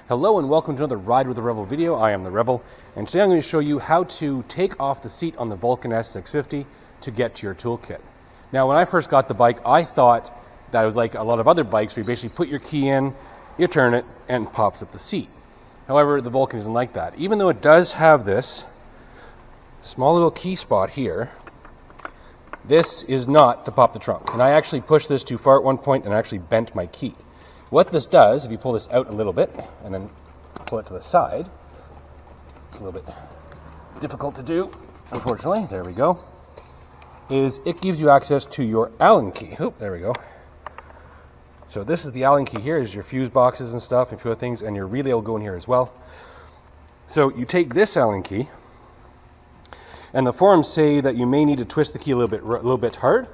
Hello and welcome to another Ride with the Revel video. I am the Revel, and today I'm going to show you how to take off the seat on the Vulcan S650 to get to your toolkit. Now, when I first got the bike, I thought that it was like a lot of other bikes where you basically put your key in, you turn it, and it pops up the seat. However, the Vulcan isn't like that. Even though it does have this small little key spot here, this is not to pop the trunk. And I actually pushed this too far at one point and actually bent my key. What this does, if you pull this out a little bit and then pull it to the side, it's a little bit difficult to do, unfortunately, there we go, is it gives you access to your Allen key. Oop, there we go. So this is the Allen key here, is your fuse boxes and stuff, and a few other things, and your relay will go in here as well. So you take this Allen key, and the forums say that you may need to twist the key a little bit hard,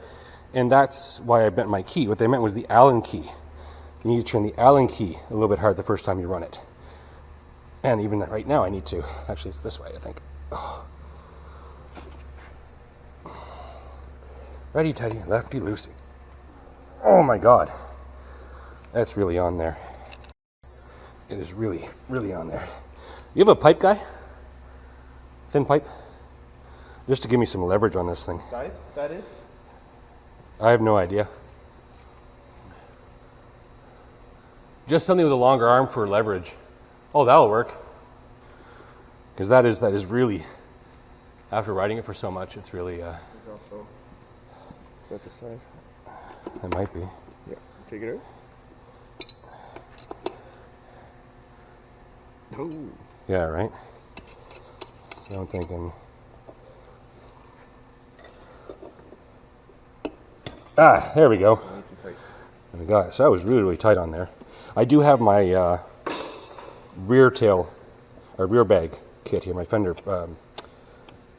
and that's why I bent my key. What they meant was the Allen key. You need to turn the Allen key a little bit hard the first time you run it. And even right now I need to. Actually, it's this way, I think. Oh. Righty tighty, lefty loosey. Oh my god. That's really on there. It is really, really on there. You have a pipe, guy? Thin pipe? Just to give me some leverage on this thing. What size that is? I have no idea. Just something with a longer arm for leverage. Oh, that'll work. Because that is really, after riding it for so much, it's really... Also, is that the size? It might be. Yeah, take it out. Oh. Yeah, right? So I'm thinking... Ah, there we go. There we go. So that was really, really tight on there. I do have my rear bag kit here, my fender,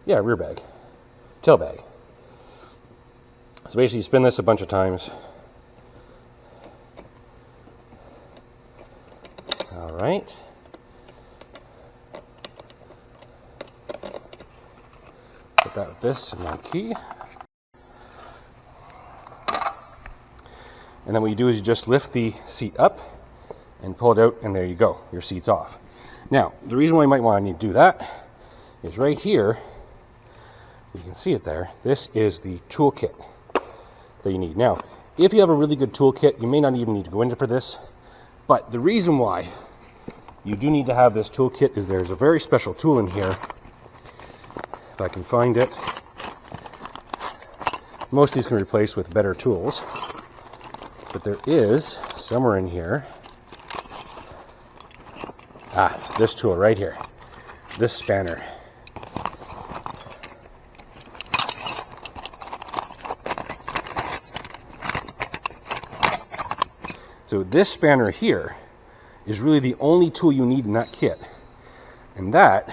rear bag, tail bag. So basically you spin this a bunch of times. All right. Put that with this and my key. And then what you do is you just lift the seat up and pull it out, and there you go, your seat's off. Now, the reason why you might want to need to do that is right here, you can see it there, this is the toolkit that you need. Now, if you have a really good toolkit, you may not even need to go into for this, but the reason why you do need to have this toolkit is there's a very special tool in here, if I can find it. Most of these can be replaced with better tools, but there is, somewhere in here, this tool right here, this spanner. So this spanner here is really the only tool you need in that kit, and that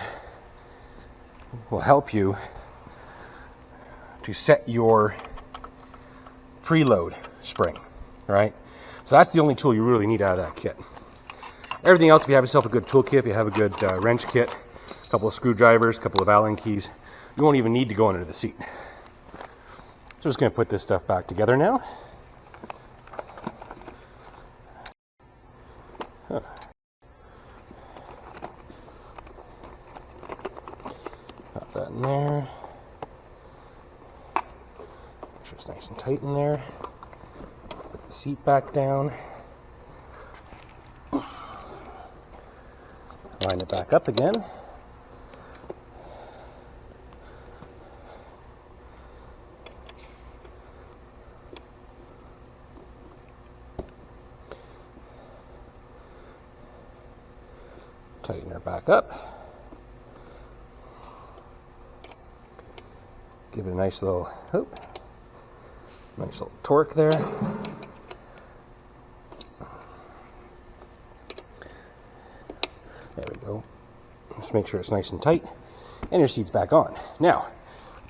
will help you to set your preload spring, right? So that's the only tool you really need out of that kit. Everything else, if you have yourself a good toolkit, if you have a good wrench kit, a couple of screwdrivers, a couple of Allen keys, you won't even need to go under the seat. So I'm just going to put this stuff back together now. Huh. Got that in there. Make sure it's nice and tight in there. Put the seat back down. Line it back up again. Tighten her back up. Give it a nice little torque there. There we go. Just make sure it's nice and tight, and your seat's back on. Now,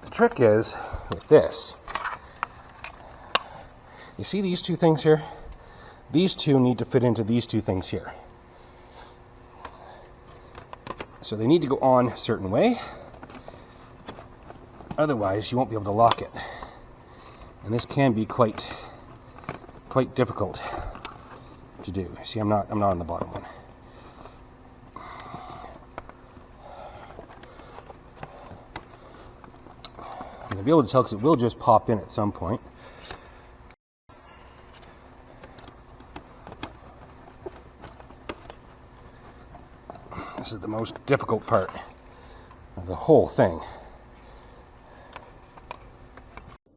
the trick is with this. You see these two things here? These two need to fit into these two things here. So they need to go on a certain way. Otherwise, you won't be able to lock it. And this can be quite difficult to do. See, I'm not on the bottom one. You'll be able to tell because it will just pop in at some point. This is the most difficult part of the whole thing.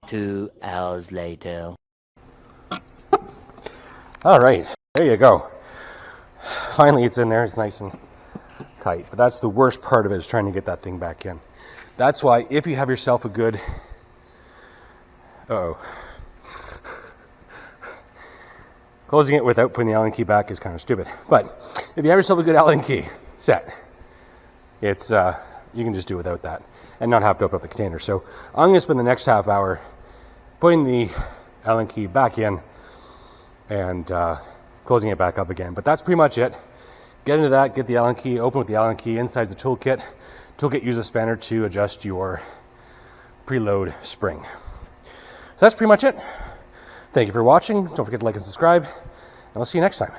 2 hours later. All right, there you go. Finally, it's in there. It's nice and tight. But that's the worst part of it, is trying to get that thing back in. That's why if you have yourself a good... Closing it without putting the Allen key back is kind of stupid. But if you have yourself a good Allen key set, it's you can just do without that and not have to open up the container. So I'm going to spend the next half hour putting the Allen key back in and closing it back up again. But that's pretty much it. Get into that, get the Allen key, open with the Allen key inside the toolkit. Toolkit uses a spanner to adjust your preload spring. So that's pretty much it. Thank you for watching. Don't forget to like and subscribe, and I'll see you next time.